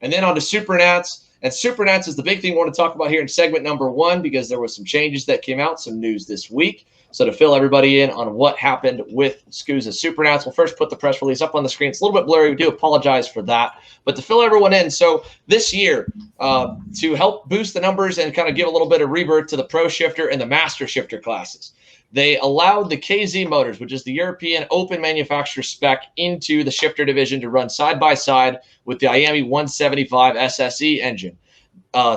And then on to SuperNats. And SuperNats is the big thing we want to talk about here in segment number 1, because there was some changes that came out, some news this week. So to fill everybody in on what happened with SKUSA SuperNats, we'll first put the press release up on the screen. It's a little bit blurry. We do apologize for that. But to fill everyone in, so this year, to help boost the numbers and kind of give a little bit of rebirth to the Pro Shifter and the Master Shifter classes, they allowed the KZ motors, which is the European open manufacturer spec, into the shifter division to run side by side with the IAME 175 SSE engine.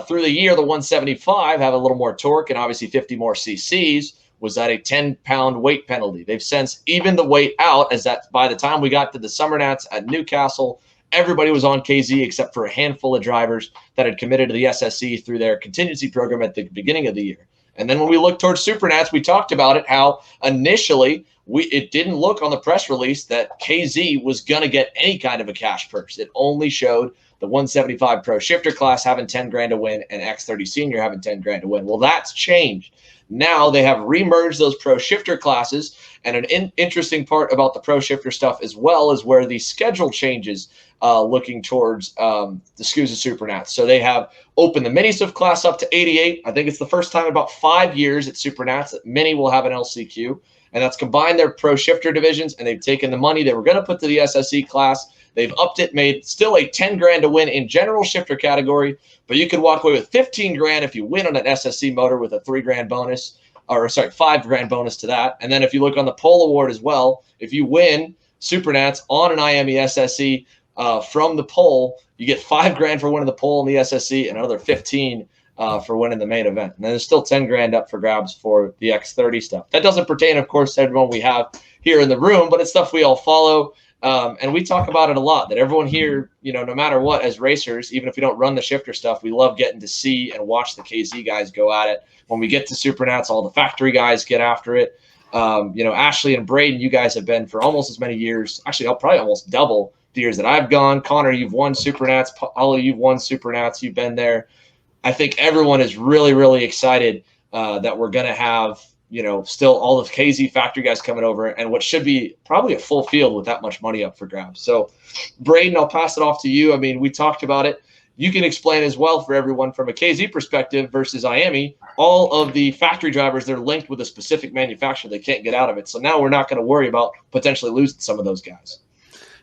Through the year, the 175 have a little more torque and obviously 50 more cc's, was at a 10-pound weight penalty. They've since evened the weight out, as that by the time we got to the SuperNats at Newcastle, everybody was on KZ except for a handful of drivers that had committed to the SSE through their contingency program at the beginning of the year. And then when we look towards SuperNats, we talked about it, how initially it didn't look on the press release that KZ was going to get any kind of a cash purse. It only showed the 175 Pro Shifter class having 10 grand to win and X30 Senior having 10 grand to win. Well, that's changed. Now they have remerged those Pro Shifter classes, and an interesting part about the Pro Shifter stuff as well is where the schedule changes looking towards the SKUSA SuperNats. So they have opened the Mini Swift class up to 88. I think it's the first time in about 5 years at SuperNats that Mini will have an LCQ, and that's combined their Pro Shifter divisions, and they've taken the money they were going to put to the SSE class. They've upped it, made still a 10 grand to win in general shifter category, but you could walk away with 15 grand if you win on an SSE motor with a 3 grand bonus, or sorry, 5 grand bonus to that. And then if you look on the pole award as well, if you win SuperNats on an IAME SSE from the pole, you get 5 grand for winning the pole in the SSE and another 15 for winning the main event. And then there's still 10 grand up for grabs for the X30 stuff. That doesn't pertain, of course, to everyone we have here in the room, but it's stuff we all follow. And we talk about it a lot, that everyone here, you know, no matter what, as racers, even if we don't run the shifter stuff, we love getting to see and watch the KZ guys go at it. When we get to SuperNats, all the factory guys get after it. You know, Ashley and Braden, you guys have been for almost as many years. Actually, I'll probably almost double the years that I've gone. Connor, you've won SuperNats. Paulo, you've won SuperNats. You've been there. I think everyone is really, really excited that we're going to have, you know, still all the KZ factory guys coming over, and what should be probably a full field with that much money up for grabs. So, Braden, I'll pass it off to you. I mean, we talked about it. You can explain as well for everyone from a KZ perspective versus IAME, all of the factory drivers, they're linked with a specific manufacturer. They can't get out of it. So now we're not going to worry about potentially losing some of those guys.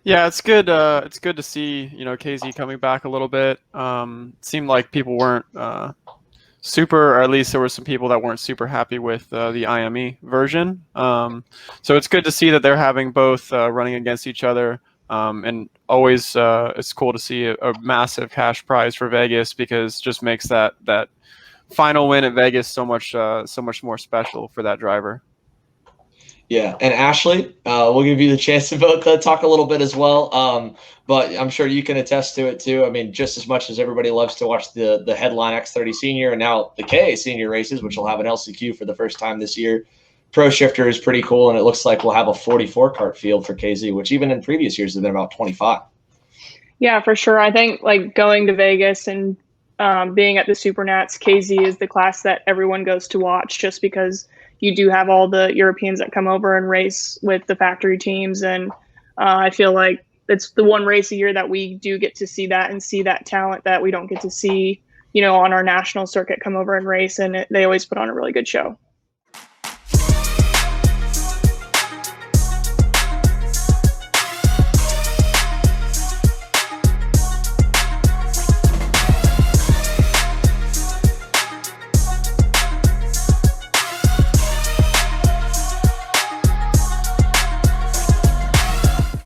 Yeah, it's good. It's good to see, you know, KZ coming back a little bit. Seemed like people weren't super, or at least there were some people that weren't super happy with the IAME version. So it's good to see that they're having both running against each other. And always it's cool to see a massive cash prize for Vegas, because just makes that final win at Vegas so much more special for that driver. Yeah, and Ashley, we'll give you the chance to both talk a little bit as well. But I'm sure you can attest to it too. I mean, just as much as everybody loves to watch the headline X30 Senior and now the KA Senior races, which will have an LCQ for the first time this year, Pro Shifter is pretty cool, and it looks like we'll have a 44 kart field for KZ, which even in previous years has been about 25. Yeah, for sure. I think like going to Vegas and being at the SuperNats, KZ is the class that everyone goes to watch, just because you do have all the Europeans that come over and race with the factory teams. And I feel like it's the one race a year that we do get to see that and see that talent that we don't get to see, you know, on our national circuit come over and race. And they always put on a really good show.